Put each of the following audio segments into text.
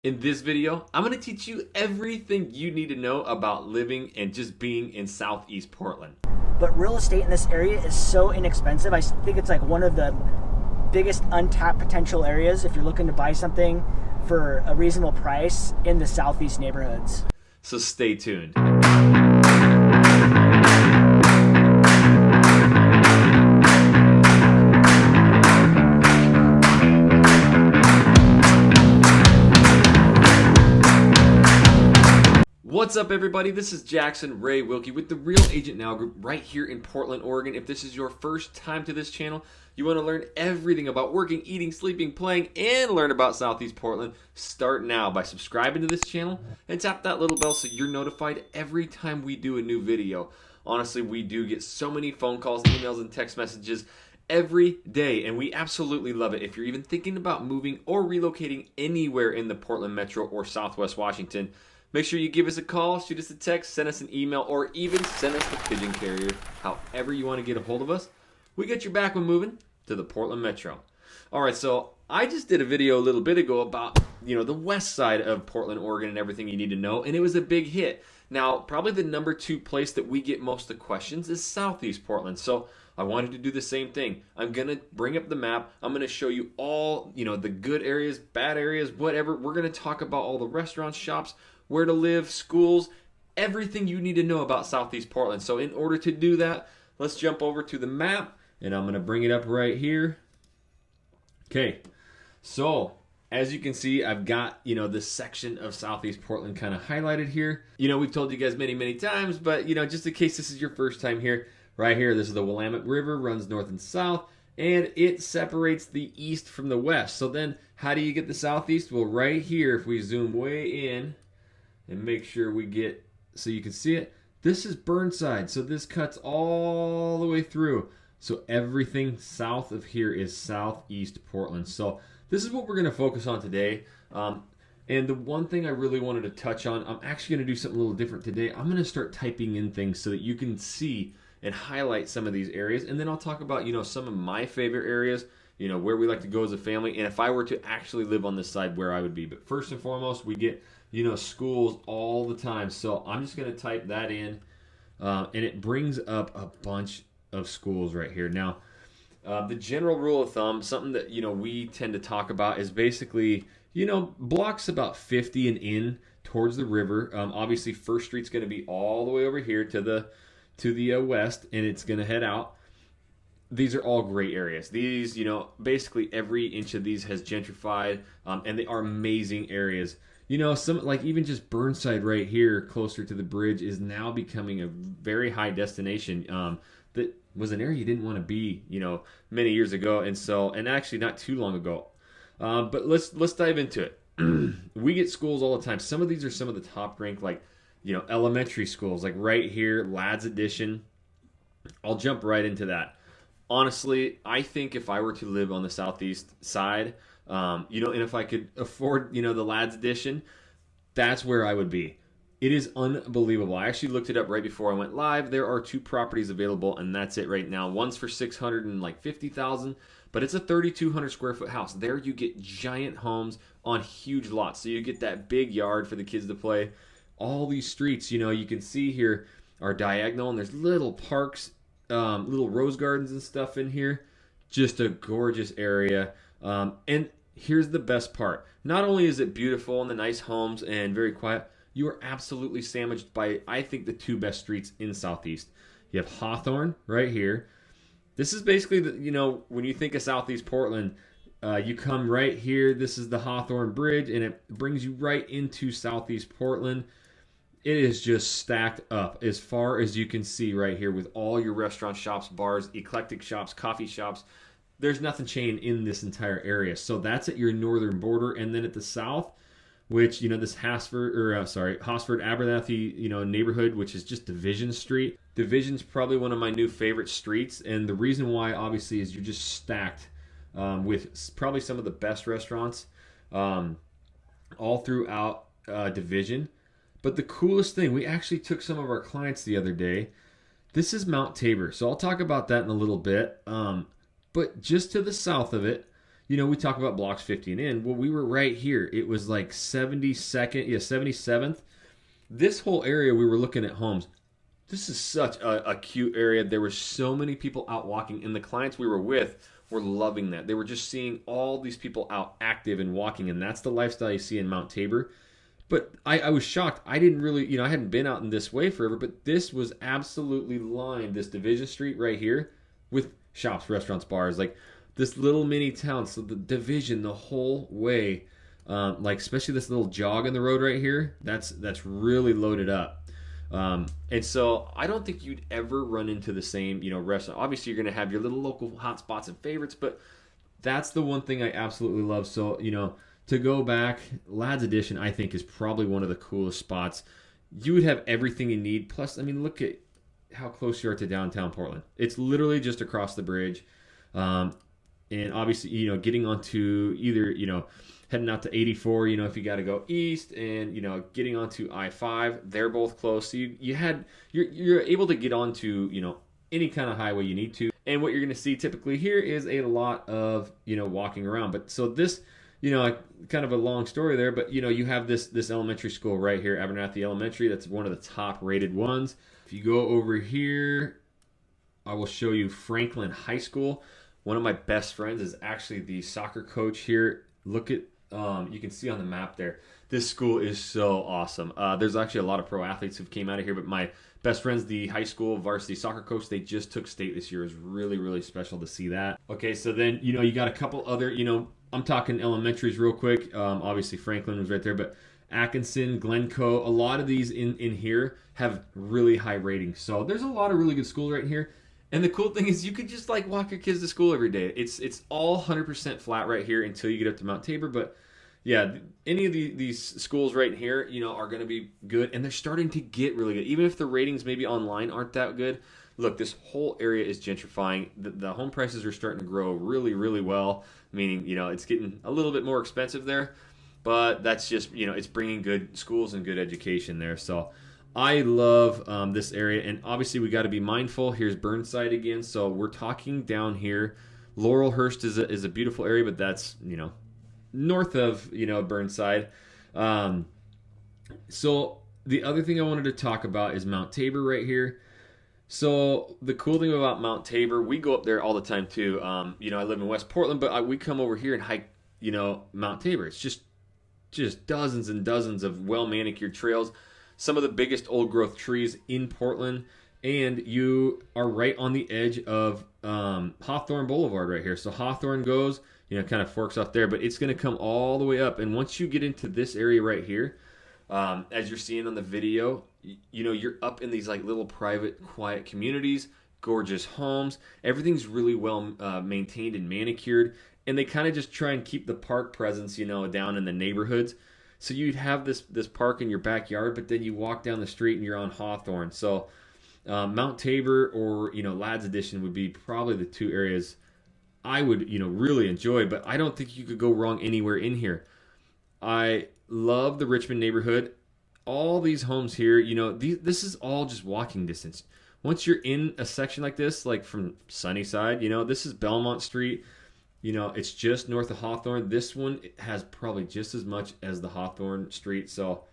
In this video, I'm going to teach you everything you need to know about living and just being in Southeast Portland. But real estate in this area is so inexpensive. I think it's like one of the biggest untapped potential areas if you're looking to buy something for a reasonable price in the Southeast neighborhoods. So stay tuned. What's up, everybody? This is Jackson Ray Wilkey with the Real Agent Now Group right here in Portland, Oregon. If this is your first time to this channel, you want to learn everything about working, eating, sleeping, playing, and learn about Southeast Portland, start now by subscribing to this channel and tap that little bell so you're notified every time we do a new video. Honestly, we do get so many phone calls, emails, and text messages every day, and we absolutely love it. If you're even thinking about moving or relocating anywhere in the Portland Metro or Southwest Washington, make sure you give us a call, shoot us a text, send us an email, or even send us the pigeon carrier. However you want to get a hold of us, we got your back when moving to the Portland Metro. All right, so I just did a video a little bit ago about, the west side of Portland, Oregon and everything you need to know, and it was a big hit. Now, probably the number 2 place that we get most of the questions is Southeast Portland. So I wanted to do the same thing. I'm going to bring up the map. I'm going to show you all, the good areas, bad areas, whatever. We're going to talk about all the restaurants, shops, where to live, schools, everything you need to know about Southeast Portland. So in order to do that, let's jump over to the map, and I'm going to bring it up right here. Okay, so as you can see, I've got, this section of Southeast Portland kind of highlighted here. We've told you guys many, many times, but, just in case this is your first time here, right here, this is the Willamette River, runs north and south, and it separates the east from the west. So then how do you get the southeast? Well, right here, if we zoom way in, and make sure we get, so you can see it, this is Burnside, so this cuts all the way through. So everything south of here is Southeast Portland. So this is what we're going to focus on today. And the one thing I really wanted to touch on, I'm actually going to do something a little different today. I'm going to start typing in things so that you can see and highlight some of these areas. And then I'll talk about, some of my favorite areas, where we like to go as a family. And if I were to actually live on this side, where I would be. But first and foremost, we get schools all the time. So I'm just going to type that in, and it brings up a bunch of schools right here. Now, the general rule of thumb, something that, we tend to talk about is basically, blocks about 50 and in towards the river. Obviously, First Street's going to be all the way over here to the west, and it's going to head out. These are all great areas. These, basically every inch of these has gentrified, and they are amazing areas. Some, like even just Burnside right here, closer to the bridge, is now becoming a very high destination. That was an area you didn't want to be, many years ago, and actually not too long ago. But let's dive into it. We get schools all the time. Some of these are some of the top ranked, like, elementary schools, like right here, Ladd's Addition. I'll jump right into that. Honestly, I think if I were to live on the southeast side, and if I could afford, the Ladd's Addition, that's where I would be. It is unbelievable. I actually looked it up right before I went live. There are 2 properties available, and that's it right now. One's for $650,000, but it's a 3,200 square foot house. There you get giant homes on huge lots, so you get that big yard for the kids to play. All these streets, you can see here are diagonal, and there's little parks, little rose gardens and stuff in here. Just a gorgeous area. And here's the best part. Not only is it beautiful and the nice homes and very quiet, you are absolutely sandwiched by, I think, the 2 best streets in Southeast. You have Hawthorne right here. This is basically, when you think of Southeast Portland, you come right here. This is the Hawthorne Bridge, and it brings you right into Southeast Portland. It is just stacked up as far as you can see right here with all your restaurants, shops, bars, eclectic shops, coffee shops. There's nothing chain in this entire area. So that's at your northern border. And then at the south, which, this Hosford Abernathy, neighborhood, which is just Division Street. Division's probably one of my new favorite streets. And the reason why, obviously, is you're just stacked with probably some of the best restaurants all throughout Division. But the coolest thing, we actually took some of our clients the other day. This is Mount Tabor. So I'll talk about that in a little bit. But just to the south of it, we talk about blocks 50 and in. Well, we were right here. It was like 72nd, 77th. This whole area, we were looking at homes. This is such a cute area. There were so many people out walking, and the clients we were with were loving that. They were just seeing all these people out active and walking, and that's the lifestyle you see in Mount Tabor. But I was shocked. I didn't really, I hadn't been out in this way forever, but this was absolutely lined, this Division Street right here, with shops, restaurants, bars, like this little mini town. So the Division, the whole way, like especially this little jog in the road right here, that's really loaded up. And so I don't think you'd ever run into the same, restaurant. Obviously, you're going to have your little local hot spots and favorites, but that's the one thing I absolutely love. So, to go back, Lads Edition, I think, is probably one of the coolest spots. You would have everything you need. Plus, look at how close you are to downtown Portland. It's literally just across the bridge. And obviously, getting onto either, heading out to 84, if you got to go east, and, getting onto I-5, they're both close. So you're able to get onto, any kind of highway you need to. And what you're going to see typically here is a lot of, walking around. But so this, kind of a long story there, but you have this elementary school right here, Abernathy Elementary. That's one of the top rated ones. If you go over here, I will show you Franklin High School. One of my best friends is actually the soccer coach here. Look at, you can see on the map there. This school is so awesome. There's actually a lot of pro athletes who've came out of here, but my best friend's the high school varsity soccer coach. They just took state this year. It was really, really special to see that. Okay, so then, you got a couple other, I'm talking elementaries real quick. Obviously, Franklin was right there, but Atkinson, Glencoe, a lot of these in here have really high ratings. So there's a lot of really good schools right here. And the cool thing is you could just walk your kids to school every day. It's all 100% flat right here until you get up to Mount Tabor. But yeah, any of these schools right here, are going to be good. And they're starting to get really good. Even if the ratings maybe online aren't that good. Look, this whole area is gentrifying. The home prices are starting to grow really, really well. Meaning, it's getting a little bit more expensive there. But that's just, it's bringing good schools and good education there. So I love this area. And obviously, we got to be mindful. Here's Burnside again. So we're talking down here. Laurelhurst is a beautiful area, but that's, north of, Burnside. So the other thing I wanted to talk about is Mount Tabor right here. So the cool thing about Mount Tabor, we go up there all the time too. I live in West Portland, but we come over here and hike, Mount Tabor. It's just dozens and dozens of well-manicured trails. Some of the biggest old-growth trees in Portland. And you are right on the edge of Hawthorne Boulevard right here. So Hawthorne goes, kind of forks off there, but it's going to come all the way up. And once you get into this area right here, as you're seeing on the video, you're up in these little private, quiet communities, gorgeous homes. Everything's really well maintained and manicured, and they kind of just try and keep the park presence, down in the neighborhoods. So you'd have this park in your backyard, but then you walk down the street and you're on Hawthorne. So Mount Tabor or Lads Edition would be probably the two areas I would really enjoy. But I don't think you could go wrong anywhere in here. I love the Richmond neighborhood. All these homes here, this is all just walking distance. Once you're in a section like this, like from Sunnyside, this is Belmont Street. It's just north of Hawthorne. This one has probably just as much as the Hawthorne Street. So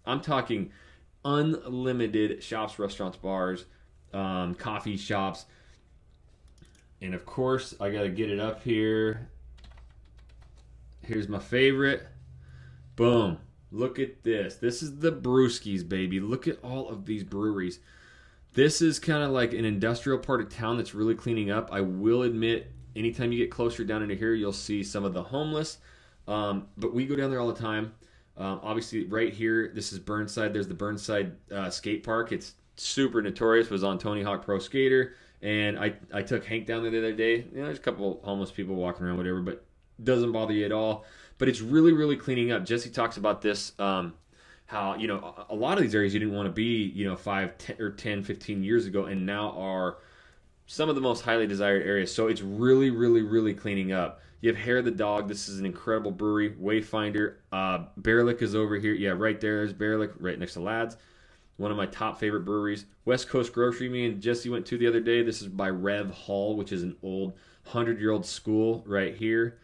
I'm talking unlimited shops, restaurants, bars, coffee shops. And of course, I got to get it up here. Here's my favorite. Boom. Look at this. This is the brewskis, baby. Look at all of these breweries. This is kind of like an industrial part of town that's really cleaning up. I will admit, anytime you get closer down into here, you'll see some of the homeless. But we go down there all the time. Obviously, right here, this is Burnside. There's the Burnside skate park. It's super notorious. Was on Tony Hawk Pro Skater. And I took Hank down there the other day. There's a couple homeless people walking around, whatever, but doesn't bother you at all. But it's really, really cleaning up. Jesse talks about this, how, a lot of these areas you didn't want to be, 5, 10, or 10, 15 years ago, and now are some of the most highly desired areas. So it's really, really, really cleaning up. You have Hair of the Dog. This is an incredible brewery. Wayfinder. Bearlick is over here. Yeah, right there is Bearlick, right next to Lads. One of my top favorite breweries. West Coast Grocery, me and Jesse went to the other day. This is by Rev Hall, which is an old 100-year-old school right here.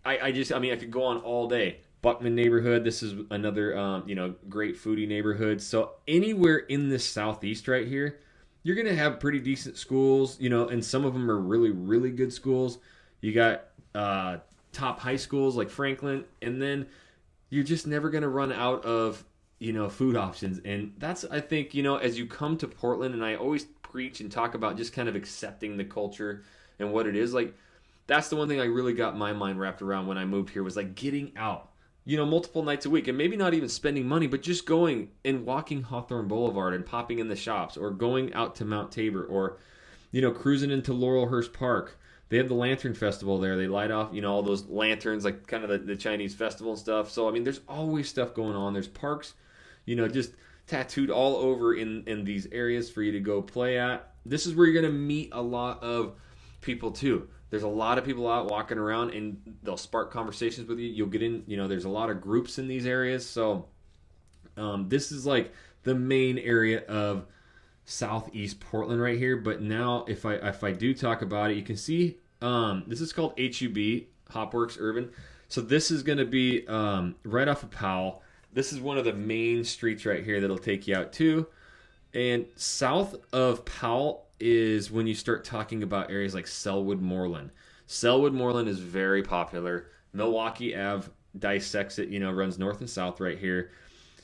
I mean, I could go on all day. Buckman neighborhood. This is another, great foodie neighborhood. So anywhere in this southeast right here, you're gonna have pretty decent schools, and some of them are really, really good schools. You got top high schools like Franklin, and then you're just never gonna run out of, food options. And that's, I think, as you come to Portland, and I always preach and talk about just kind of accepting the culture and what it is like. That's the one thing I really got my mind wrapped around when I moved here, was like getting out, multiple nights a week, and maybe not even spending money, but just going and walking Hawthorne Boulevard and popping in the shops, or going out to Mount Tabor, or, cruising into Laurelhurst Park. They have the Lantern Festival there. They light off, all those lanterns, like kind of the Chinese festival and stuff. So, I mean, there's always stuff going on. There's parks, just tattooed all over in these areas for you to go play at. This is where you're going to meet a lot of people too. There's a lot of people out walking around, and they'll spark conversations with you. You'll get in, there's a lot of groups in these areas. So this is like the main area of Southeast Portland right here. But now if I do talk about it, you can see this is called HUB, Hopworks Urban. So this is going to be right off of Powell. This is one of the main streets right here that'll take you out too. And south of Powell is when you start talking about areas like Selwood Moreland. Selwood Moreland is very popular. Milwaukee Ave dissects it, runs north and south right here.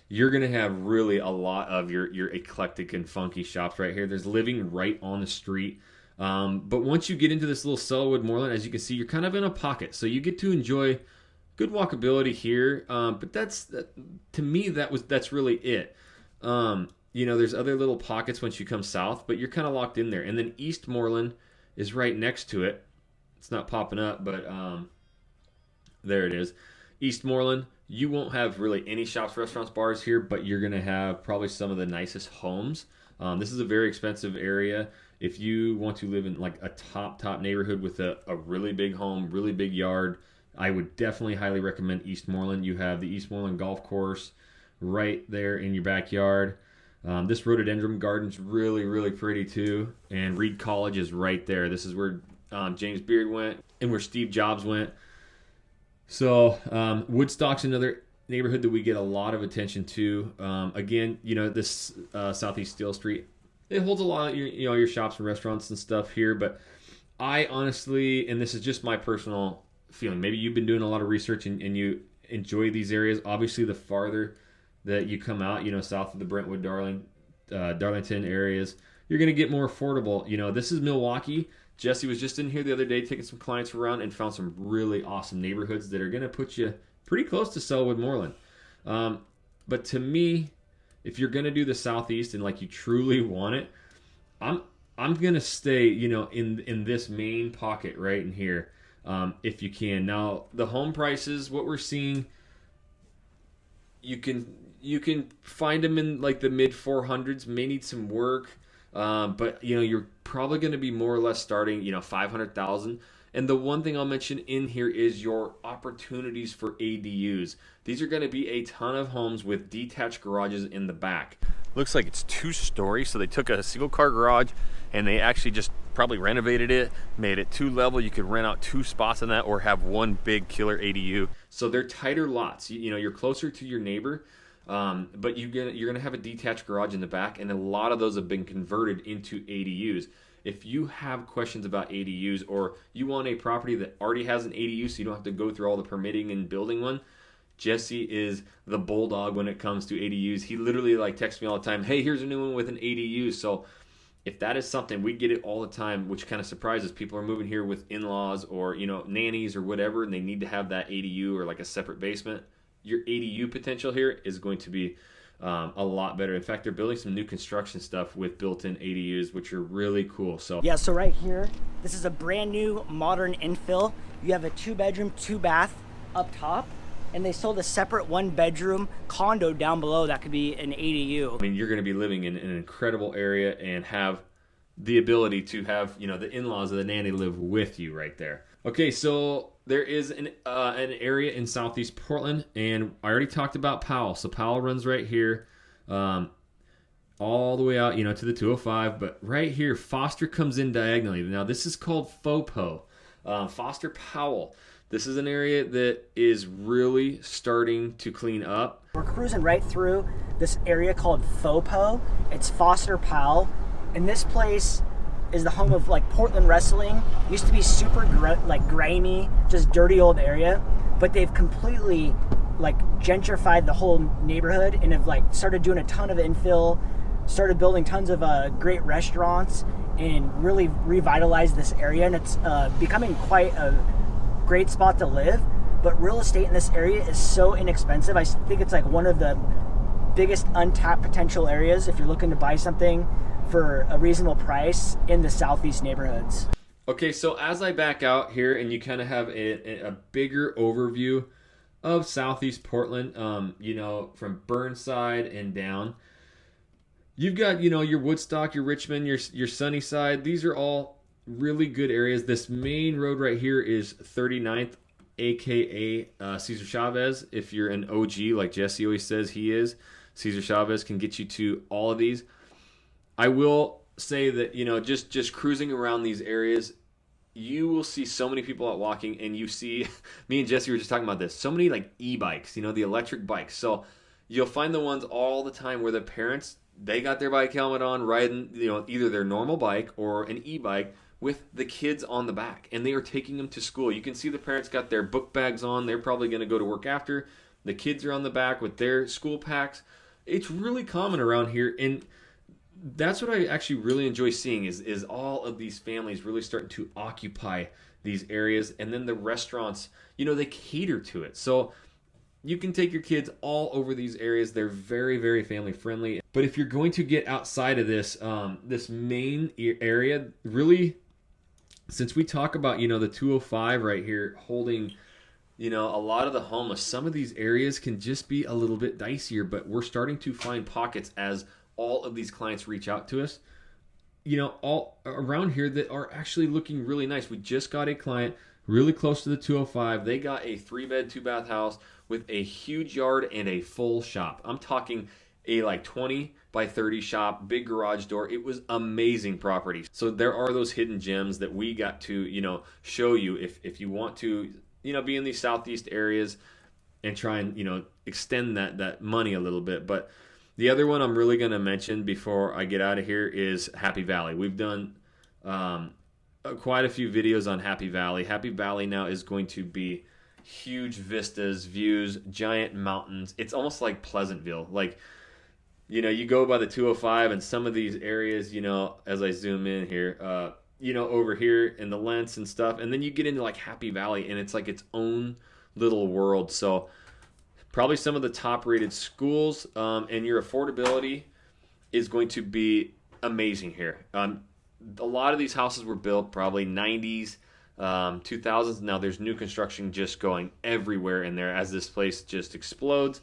You're going to have really a lot of your eclectic and funky shops right here. There's living right on the street. But once you get into this little Selwood Moreland, as you can see, you're kind of in a pocket. So you get to enjoy good walkability here. But to me, that's really it. There's other little pockets once you come south, but you're kind of locked in there. And then East Moreland is right next to it. It's not popping up, but there it is. East Moreland, you won't have really any shops, restaurants, bars here, but you're going to have probably some of the nicest homes. This is a very expensive area. If you want to live in like a top neighborhood with a really big home, really big yard, I would definitely highly recommend East Moreland. You have the East Moreland Golf Course right there in your backyard. This rhododendron garden's really, really pretty too. And Reed College is right there. This is where James Beard went and where Steve Jobs went. So Woodstock's another neighborhood that we get a lot of attention to. Again, this Southeast Steel Street, it holds a lot of your shops and restaurants and stuff here. But I honestly, and this is just my personal feeling, maybe you've been doing a lot of research and you enjoy these areas. Obviously, the farther that you come out, south of the Brentwood, Darlington areas, you're going to get more affordable. This is Milwaukee. Jesse was just in here the other day taking some clients around and found some really awesome neighborhoods that are going to put you pretty close to Selwood Moreland. But to me, if you're going to do the Southeast and like you truly want it, I'm going to stay, in this main pocket right in here, if you can. Now, the home prices, what we're seeing, you can find them in like the mid 400s, may need some work. But you're probably going to be more or less starting, 500,000. And the one thing I'll mention in here is your opportunities for ADUs. These are going to be a ton of homes with detached garages in the back. Looks like it's 2-story, so they took a single car garage and they actually just probably renovated it, made it 2-level. You could rent out 2 spots in that or have one big killer ADU. So they're tighter lots. You're closer to your neighbor. But you're gonna have a detached garage in the back, and a lot of those have been converted into ADUs. If you have questions about ADUs, or you want a property that already has an ADU so you don't have to go through all the permitting and building one, Jesse is the bulldog when it comes to ADUs. He literally texts me all the time, hey, here's a new one with an ADU. So if that is something, we get it all the time, which kind of surprises people. Are moving here with in-laws or nannies or whatever, and they need to have that ADU or like a separate basement. Your ADU potential here is going to be a lot better. In fact, they're building some new construction stuff with built-in ADUs, which are really cool. So right here, this is a brand new modern infill. You have a 2-bedroom, 2-bath up top, and they sold a separate 1-bedroom condo down below that could be an ADU. I mean, you're going to be living in an incredible area and have the ability to have the in-laws of the nanny live with you right there. Okay, so there is an area in Southeast Portland, and I already talked about Powell. So Powell runs right here, all the way out, to the 205. But right here, Foster comes in diagonally. Now this is called FOPO, Foster Powell. This is an area that is really starting to clean up. We're cruising right through this area called FOPO. It's Foster Powell, and this place is the home of like Portland wrestling. Used to be super like grimy, just dirty old area, but they've completely like gentrified the whole neighborhood and have like started doing a ton of infill, started building tons of great restaurants, and really revitalized this area. And it's becoming quite a great spot to live. But real estate in this area is so inexpensive. I think it's like one of the biggest untapped potential areas if you're looking to buy something for a reasonable price in the southeast neighborhoods. Okay, so as I back out here and you kind of have a bigger overview of southeast Portland, from Burnside and down, you've got, your Woodstock, your Richmond, your Sunnyside. These are all really good areas. This main road right here is 39th, aka Cesar Chavez. If you're an OG like Jesse always says he is, Cesar Chavez can get you to all of these. I will say that, just cruising around these areas, you will see so many people out walking, and you see, me and Jesse were just talking about this, so many like e-bikes, the electric bikes. So you'll find the ones all the time where the parents, they got their bike helmet on, riding, either their normal bike or an e-bike with the kids on the back, and they are taking them to school. You can see the parents got their book bags on. They're probably going to go to work after. The kids are on the back with their school packs. It's really common around here, and that's what I actually really enjoy seeing is all of these families really starting to occupy these areas, and then the restaurants, they cater to it. So you can take your kids all over these areas. They're very, very family friendly. But if you're going to get outside of this this main area, really, since we talk about, the 205 right here holding, a lot of the homeless, some of these areas can just be a little bit dicier, but we're starting to find pockets as all of these clients reach out to us, all around here that are actually looking really nice. We just got a client really close to the 205. They got a 3-bed, 2-bath house with a huge yard and a full shop. I'm talking a like 20 by 30 shop, big garage door. It was amazing property. So there are those hidden gems that we got to, show you if you want to, be in these southeast areas and try and, extend that money a little bit. But the other one I'm really going to mention before I get out of here is Happy Valley. We've done quite a few videos on Happy Valley. Happy Valley now is going to be huge vistas, views, giant mountains. It's almost like Pleasantville. Like, you go by the 205 and some of these areas, as I zoom in here, over here in the Lents and stuff. And then you get into like Happy Valley and it's like its own little world. So probably some of the top rated schools, and your affordability is going to be amazing here. A lot of these houses were built probably 90s, 2000s. Now there's new construction just going everywhere in there as this place just explodes.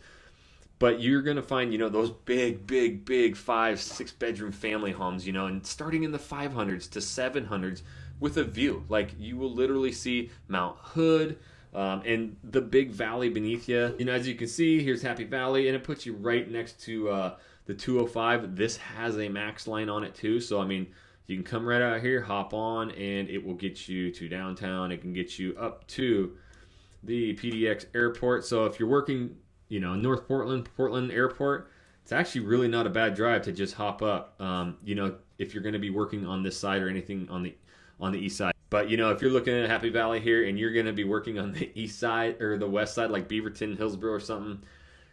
But you're going to find, those big 5-6 bedroom family homes, and starting in the 500s to 700s with a view. Like you will literally see Mount Hood, and the big valley beneath you. As you can see, here's Happy Valley, and it puts you right next to the 205. This has a max line on it too, so you can come right out here, hop on, and it will get you to downtown. It can get you up to the PDX airport. So if you're working, North Portland Airport, it's actually really not a bad drive to just hop up. If you're going to be working on this side or anything on the east side. But if you're looking at Happy Valley here and you're going to be working on the east side or the west side, like Beaverton, Hillsborough, or something,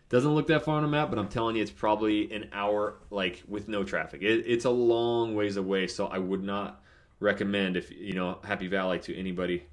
doesn't look that far on the map, but I'm telling you, it's probably an hour, like with no traffic. It's a long ways away, so I would not recommend Happy Valley to anybody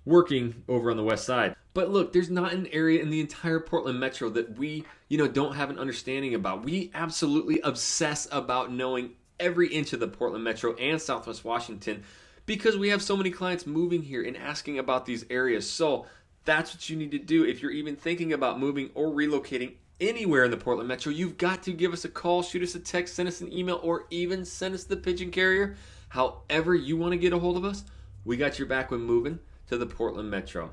working over on the west side. But look, there's not an area in the entire Portland metro that we, don't have an understanding about. We absolutely obsess about knowing every inch of the Portland metro and Southwest Washington because we have so many clients moving here and asking about these areas. So that's what you need to do. If you're even thinking about moving or relocating anywhere in the Portland metro, you've got to give us a call, shoot us a text, send us an email, or even send us the pigeon carrier. However you want to get a hold of us, we got your back when moving to the Portland metro.